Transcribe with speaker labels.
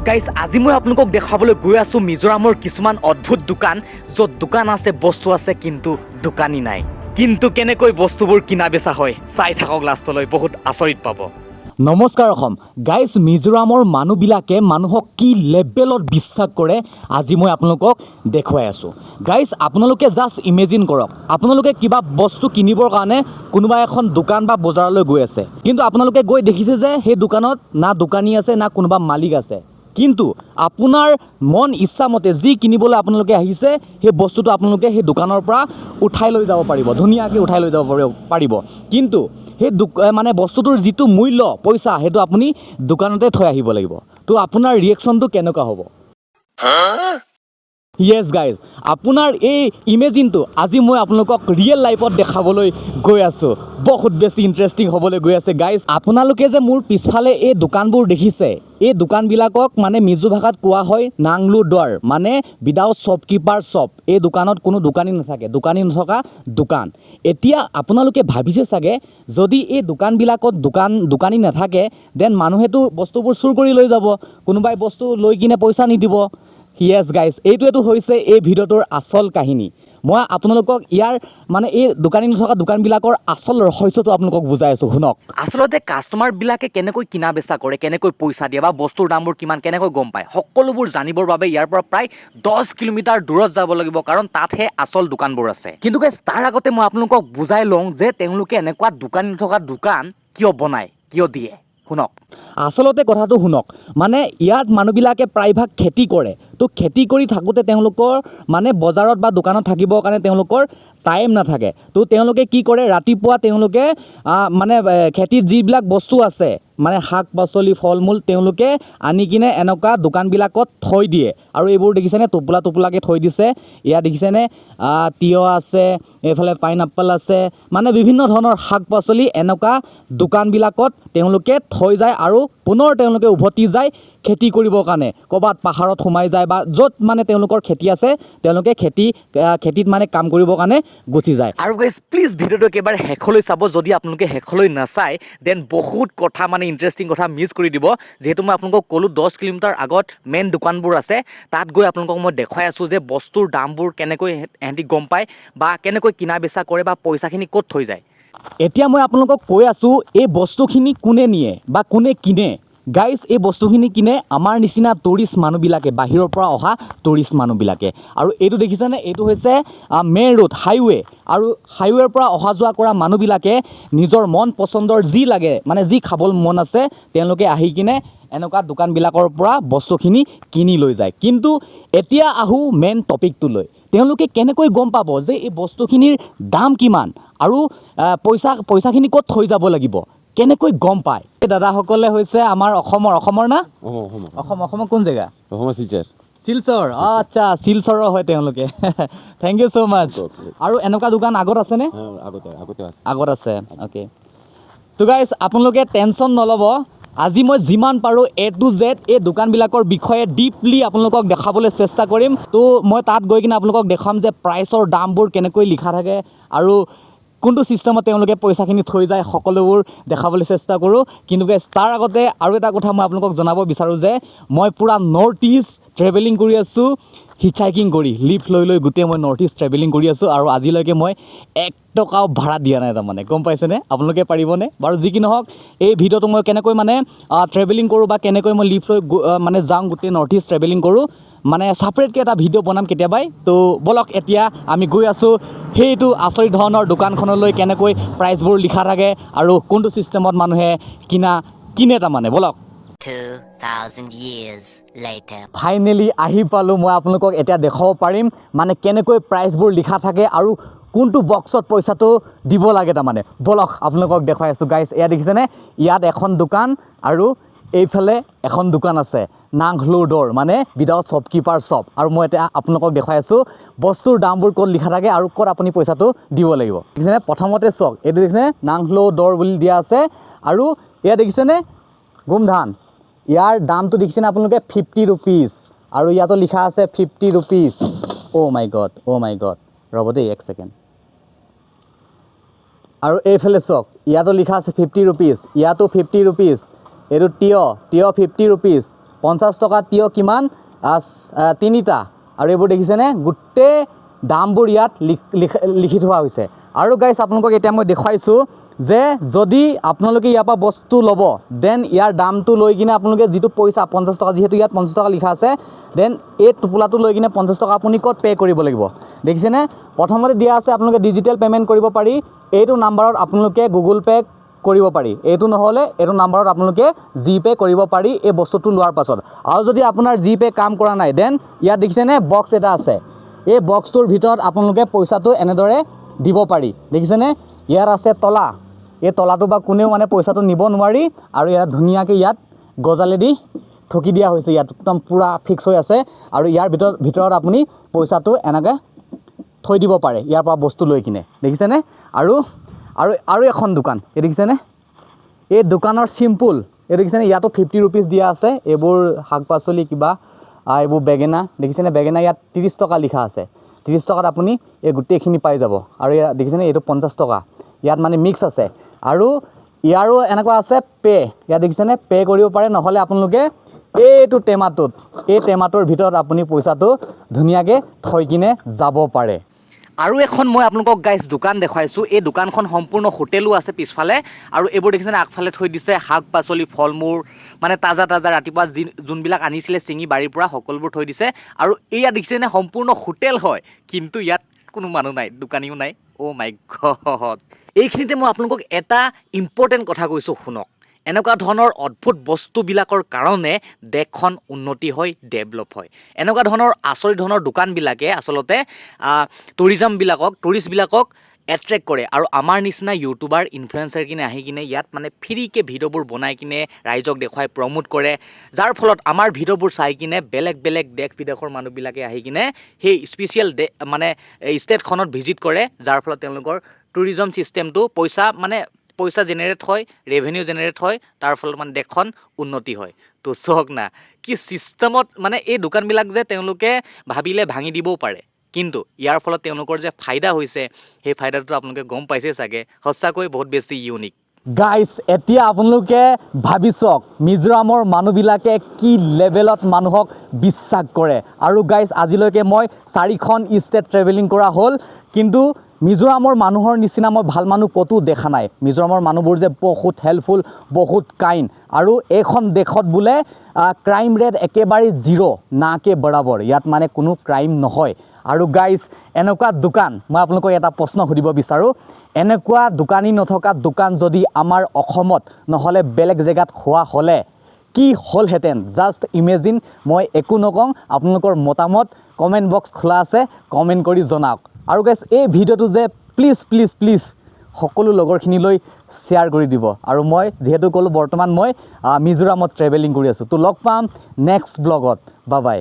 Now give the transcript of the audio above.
Speaker 1: guys আজি মই আপোনালোকক দেখাবলৈ গৈ আছো মিজোৰামৰ কিছুমান অদ্ভুত দোকান য'ত দোকান আছে বস্তু আছে কিন্তু দোকানী নাই কিন্তু কেনেকৈ বস্তুবোৰ কিনা বেচা হয় চাই থাকক লাষ্টলৈ বহুত আচৰিত পাব নমস্কাৰ অসম গাইজ মিজোৰামৰ মানুহবিলাকে মানুহক কি লেভেলত বিশ্বাস কৰে আজি মই আপোনালোকক দেখুৱাই আছো গাইজ আপোনালোকে জাষ্ট ইমেজিন কৰক আপোনালোকে কিবা বস্তু কিনিবৰ কাৰণে কোনোবা এখন দোকান বা বজাৰলৈ গৈ আছে কিন্তু আপোনালোকে গৈ দেখিছে যে সেই দোকানত না দোকানী আছে না কোনোবা মালিক আছে কিন্তু আপোনাৰ মন ইচ্ছা মতে যি কিনিবলৈ আপোনালোকে আহিছে সেই বস্তুটো আপোনালোকে সেই দোকানৰ পৰা উঠাই লৈ যাব পাৰিব ধুনীয়াকৈ উঠাই লৈ যাব পাৰিব কিন্তু সেই মানে বস্তুটোৰ যিটো মূল্য পইচা সেইটো আপুনি দোকানতে থৈ আহিব লাগিব তো আপোনাৰ ৰিয়েকশ্যনটো কেনেকুৱা হ'ব ইয়েছ গাইজ আপোনাৰ এই ইমেজিনটো আজি মই আপোনালোকক ৰিয়েল লাইফত দেখাবলৈ গৈ আছোঁ বহুত বেছি ইণ্টাৰেষ্টিং হ'বলৈ গৈ আছে গাইজ আপোনালোকে যে মোৰ পিছফালে এই দোকানবোৰ দেখিছে এই দোকানবিলাকক মানে মিজো ভাষাত কোৱা হয় নাংলো দৱাৰ মানে উইদাউট শ্বপকিপাৰ শ্বপ এই দোকানত কোনো দোকানী নাথাকে দোকানী নথকা দোকান এতিয়া আপোনালোকে ভাবিছে চাগে যদি এই দোকানবিলাকত দোকানী নাথাকে দেন মানুহেতো বস্তুবোৰ চুৰ কৰি লৈ যাব কোনোবাই বস্তু লৈ কিনে পইচা নিদিব ইয়েছ গাইজ এইটোৱেতো হৈছে এই ভিডিঅ'টোৰ আচল কাহিনী মই আপোনালোকক ইয়াৰ মানে এই দোকানী নথকা দোকানবিলাকৰ আচল ৰহস্যটো আপোনালোকক বুজাই আছোঁ শুনক আচলতে কাষ্টমাৰবিলাকে কেনেকৈ কিনা বেচা কৰে কেনেকৈ পইচা দিয়ে বা বস্তুৰ দামবোৰ কিমান কেনেকৈ গম পায় সকলোবোৰ জানিবৰ বাবে ইয়াৰ পৰা প্ৰায় 10 কিলোমিটাৰ দূৰত যাব লাগিব কাৰণ তাতহে আচল দোকানবোৰ আছে কিন্তু গাইজ তাৰ আগতে মই আপোনালোকক বুজাই লওঁ যে তেওঁলোকে এনেকুৱা দোকানী নথকা দোকান কিয় বনায় কিয় দিয়ে শুনক আচলতে কথাটো শুনক মানে ইয়াত মানুহবিলাকে প্ৰায়ভাগ খেতি কৰে তো খেতি কৰি থাকোঁতে তেওঁলোকৰ মানে বজাৰত বা দোকানত থাকিবৰ কাৰণে তেওঁলোকৰ টাইম নাথাকে তো তেওঁলোকে কি কৰে ৰাতিপুৱা তেওঁলোকে মানে খেতিত যিবিলাক বস্তু আছে মানে শাক পাচলি ফল মূল তেওঁলোকে আনি কিনে এনেকুৱা দোকানবিলাকত থৈ দিয়ে আৰু এইবোৰ দেখিছেনে টোপোলা টোপোলাকৈ থৈ দিছে ইয়াত দেখিছেনে তিয়হ আছে এইফালে পাইনাপল আছে মানে বিভিন্ন ধৰণৰ শাক পাচলি এনেকুৱা দোকানবিলাকত তেওঁলোকে থৈ যায় আৰু পুনৰ তেওঁলোকে উভতি যায় খেতি কৰিবৰ কাৰণে ক'ৰবাত পাহাৰত সোমাই যায় বা য'ত মানে তেওঁলোকৰ খেতি আছে তেওঁলোকে খেতিত মানে কাম কৰিবৰ কাৰণে গুচি যায় আৰু গাইজ প্লিজ ভিডিঅ'টো একেবাৰে শেষলৈ চাব যদি আপোনালোকে শেষলৈ নাচায় দেন বহুত কথা মানে ইণ্টাৰেষ্টিং কথা মিছ কৰি দিব যিহেতু মই আপোনালোকক ক'লোঁ 10 কিলোমিটাৰ আগত মেইন দোকানবোৰ আছে তাত গৈ আপোনালোকক মই দেখুৱাই আছোঁ যে বস্তুৰ দামবোৰ কেনেকৈ এহেঁতি গম পায় বা কেনেকৈ কিনা বেচা কৰে বা পইচাখিনি ক'ত থৈ যায় এতিয়া মই আপোনালোকক কৈ আছোঁ এই বস্তুখিনি কোনে নিয়ে বা কোনে কিনে গাইজ এই বস্তুখিনি কিনে আমাৰ নিচিনা টুৰিষ্ট মানুহবিলাকে বাহিৰৰ পৰা অহা টুৰিষ্ট মানুহবিলাকে আৰু এইটো দেখিছেনে এইটো হৈছে মেইন ৰোড হাইৱে আৰু হাইৱেৰ পৰা অহা যোৱা কৰা মানুহবিলাকে নিজৰ মন পচন্দৰ যি লাগে মানে যি খাবলৈ মন আছে তেওঁলোকে আহি কিনে এনেকুৱা দোকানবিলাকৰ পৰা বস্তুখিনি কিনি লৈ যায় কিন্তু এতিয়া আহোঁ মেইন টপিকটোলৈ তেওঁলোকে কেনেকৈ গম পাব যে এই বস্তুখিনিৰ দাম কিমান আৰু পইচাখিনি ক'ত থৈ যাব লাগিব কেনেকৈ গম পায় এই দাদাসকলে হৈছে আমাৰ অসমৰ না অসমৰ কোন জেগা শিলচৰ আচ্ছা শিলচৰৰ হয় তেওঁলোকে থেংক ইউ ছ' মাছ আৰু এনেকুৱা দোকান আগত আছেনে আগত আছে অ'কে তো গাইজ আপোনালোকে টেনশ্যন নল'ব আজি মই যিমান পাৰোঁ A to Z এই দোকানবিলাকৰ বিষয়ে ডিপলি আপোনালোকক দেখাবলৈ চেষ্টা কৰিম তো মই তাত গৈ কিনে আপোনালোকক দেখাম যে প্ৰাইচৰ দামবোৰ কেনেকৈ লিখা থাকে আৰু কোনটো ছিষ্টেমত তেওঁলোকে পইচাখিনি থৈ যায় সকলোবোৰ দেখাবলৈ চেষ্টা কৰোঁ কিন্তু গাইজ তাৰ আগতে আৰু এটা কথা মই আপোনালোকক জনাব বিচাৰোঁ যে মই পূৰা নৰ্থ ইষ্ট ট্ৰেভেলিং কৰি আছোঁ হিচাইকিং কৰি লিফ্ট লৈ গোটেই মই নৰ্থ ইষ্ট ট্ৰেভেলিং কৰি আছোঁ আৰু আজিলৈকে মই 1 টকাও ভাড়া দিয়া নাই তাৰমানে গম পাইছেনে আপোনালোকে পাৰিবনে বাৰু যি কি নহওক এই ভিডিঅ'টো মই কেনেকৈ মানে ট্ৰেভেলিং কৰোঁ বা কেনেকৈ মই লিফ্ট লৈ মানে যাওঁ গোটেই নৰ্থ ইষ্ট ট্ৰেভেলিং কৰোঁ মানে ছাপাৰেটকৈ এটা ভিডিঅ' বনাম কেতিয়াবাই তো বলক এতিয়া আমি গৈ আছোঁ সেইটো আচৰিত ধৰণৰ দোকানখনলৈ কেনেকৈ প্ৰাইচবোৰ লিখা থাকে আৰু কোনটো ছিষ্টেমত মানুহে কিনে তাৰমানে বলক
Speaker 2: 2000 years later
Speaker 1: ফাইনেলি আহি পালোঁ মই আপোনালোকক এতিয়া দেখাব পাৰিম মানে কেনেকৈ প্ৰাইচবোৰ লিখা থাকে আৰু কোনটো বক্সত পইচাটো দিব লাগে তাৰমানে বলক আপোনালোকক দেখুৱাই আছোঁ গাইজ এয়া দেখিছেনে ইয়াত এখন দোকান আৰু এইফালে এখন দোকান আছে নাংহ্লো দৌৰ মানে উইদাউট শ্বপকিপাৰ শ্বপ আৰু মই এতিয়া আপোনালোকক দেখুৱাই আছোঁ বস্তুৰ দামবোৰ ক'ত লিখা থাকে আৰু ক'ত আপুনি পইচাটো দিব লাগিব দেখিছেনে প্ৰথমতে চাওক এইটো দেখিছেনে নাংহ্লো দৌৰ বুলি দিয়া আছে আৰু এয়া দেখিছেনে গোমধান ইয়াৰ দামটো দেখিছেনে আপোনালোকে 50 ৰুপিজ আৰু ইয়াতো লিখা আছে 50 ৰুপিজ অ' মাই গড ৰ'ব দেই 1 ছেকেণ্ড আৰু এইফালে চাওক ইয়াতো লিখা আছে 50 ৰুপিজ ইয়াতো 50 ৰুপিজ এইটো তিয়হ 50 ৰুপিজ 50 টকা তিয়হ কিমান তিনিটা আৰু এইবোৰ দেখিছেনে গোটেই দামবোৰ ইয়াত লিখি থোৱা হৈছে আৰু গাইজ আপোনালোকক এতিয়া মই দেখুৱাইছোঁ যে যদি আপোনালোকে ইয়াৰ পৰা বস্তু ল'ব দেন ইয়াৰ দামটো লৈ কিনে আপোনালোকে যিটো পইচা 50 টকা যিহেতু ইয়াত 50 টকা লিখা আছে দেন এই টোপোলাটো লৈ কিনে 50 টকা আপুনি ক'ত পে' কৰিব লাগিব দেখিছেনে প্ৰথমতে দিয়া আছে আপোনালোকে ডিজিটেল পে'মেণ্ট কৰিব পাৰি এইটো নাম্বাৰত আপোনালোকে গুগল পে' কৰিব পাৰি এইটো নহ'লে এইটো নাম্বাৰত আপোনালোকে জিপে' কৰিব পাৰি এই বস্তুটো লোৱাৰ পাছত আৰু যদি আপোনাৰ জিপে' কাম কৰা নাই দেন ইয়াত দেখিছেনে বক্স এটা আছে এই বক্সটোৰ ভিতৰত আপোনালোকে পইচাটো এনেদৰে দিব পাৰি দেখিছেনে ইয়াত আছে তলা এই তলাটো বা কোনেও মানে পইচাটো নিব নোৱাৰি আৰু ইয়াত ধুনীয়াকৈ ইয়াত গজালেদি ঠকি দিয়া হৈছে ইয়াত একদম পূৰা ফিক্স হৈ আছে আৰু ইয়াৰ ভিতৰত আপুনি পইচাটো এনেকৈ থৈ দিব পাৰে ইয়াৰ পৰা বস্তু লৈ কিনে দেখিছেনে আৰু এখন দোকান এই দেখিছেনে এই দোকানৰ চিম্পুল এই দেখিছেনে ইয়াতো 50 ৰুপিজ দিয়া আছে এইবোৰ শাক পাচলি কিবা এইবোৰ বেগেনা দেখিছেনে বেগেনা ইয়াত 30 টকা লিখা আছে 30 টকাত আপুনি এই গোটেইখিনি পাই যাব আৰু ইয়াত দেখিছেনে এইটো 50 টকা ইয়াত মানে মিক্স আছে আৰু ইয়াৰো এনেকুৱা আছে ইয়াত দেখিছেনে পে' কৰিব পাৰে নহ'লে আপোনালোকে এইটো টেমাটোৰ ভিতৰত আপুনি পইচাটো ধুনীয়াকৈ থৈ কিনে যাব পাৰে আৰু এখন মই আপোনালোকক গাইজ দোকান দেখুৱাইছোঁ এই দোকানখন সম্পূৰ্ণ হোটেলো আছে পিছফালে আৰু এইবোৰ দেখিছেনে আগফালে থৈ দিছে শাক পাচলি ফল মূল মানে তাজা ৰাতিপুৱা যোনবিলাক আনিছিলে চিঙি বাৰীৰ পৰা সকলোবোৰ থৈ দিছে আৰু এয়া দেখিছেনে সম্পূৰ্ণ হোটেল হয় কিন্তু ইয়াত কোনো মানুহ নাই দোকানীও নাই অ' মাই গড এইখিনিতে মই আপোনালোকক এটা ইম্পৰ্টেণ্ট কথা কৈছোঁ শুনক এনেকুৱা ধৰণৰ অদ্ভুত বস্তুবিলাকৰ কাৰণে দেশখন উন্নতি হয় ডেভেলপ হয় এনেকুৱা ধৰণৰ আচৰিত ধৰণৰ দোকানবিলাকে আচলতে টুৰিষ্টবিলাকক এট্ৰেক্ট কৰে আৰু আমাৰ নিচিনা ইউটিউবাৰ ইনফ্লুৱেঞ্চাৰ কিনে আহি কিনে ইয়াত মানে ফ্ৰীকৈ ভিডিঅ'বোৰ বনাই কিনে ৰাইজক দেখুৱাই প্ৰমোট কৰে যাৰ ফলত আমাৰ ভিডিঅ'বোৰ চাই কিনে বেলেগ দেশ বিদেশৰ মানুহবিলাকে আহি কিনে সেই স্পেচিয়েল মানে ষ্টেটখনত ভিজিট কৰে যাৰ ফলত তেওঁলোকৰ টুৰিজম ছিষ্টেমটো পইচা জেনেৰেট হয় ৰেভিনিউ জেনেৰেট হয় তাৰ ফলত মানে দেশখন উন্নতি হয় তো চাওক না কি ছিষ্টেমত মানে এই দোকানবিলাক যে তেওঁলোকে ভাবিলে ভাঙি দিবও পাৰে কিন্তু ইয়াৰ ফলত তেওঁলোকৰ যে ফাইদা হৈছে সেই ফাইদাটো আপোনালোকে গম পাইছে চাগে সঁচাকৈ বহুত বেছি ইউনিক গাইজ এতিয়া আপোনালোকে ভাবি চাওক মিজোৰামৰ মানুহবিলাকে কি লেভেলত মানুহক বিশ্বাস কৰে আৰু গাইজ আজিলৈকে মই 4খন ষ্টেট ট্ৰেভেলিং কৰা হ'ল কিন্তু মিজোৰামৰ মানুহৰ নিচিনা মই ভাল মানুহ ক'তো দেখা নাই মিজোৰামৰ মানুহবোৰ যে বহুত হেল্পফুল বহুত কাইণ্ড আৰু এইখন দেশত বোলে ক্ৰাইম ৰেট একেবাৰে 0 নাকে বৰাবৰ ইয়াত মানে কোনো ক্ৰাইম নহয় আৰু গাইজ এনেকুৱা দোকান মই আপোনালোকক এটা প্ৰশ্ন সুধিব বিচাৰোঁ এনেকুৱা দোকানী নথকা দোকান যদি আমাৰ অসমত নহ'লে বেলেগ জেগাত হোৱা হ'লে কি হ'লহেঁতেন জাষ্ট ইমেজিন মই একো নকওঁ আপোনালোকৰ মতামত কমেণ্ট বক্স খোলা আছে কমেণ্ট কৰি জনাওক আৰু গাইজ এই ভিডিঅ'টো যে প্লিজ সকলো লগৰখিনিলৈ শ্বেয়াৰ কৰি দিব আৰু মই যিহেতু ক'লোঁ বৰ্তমান মই মিজোৰামত ট্ৰেভেলিং কৰি আছোঁ তো লগ পাম নেক্সট ব্লগত বাই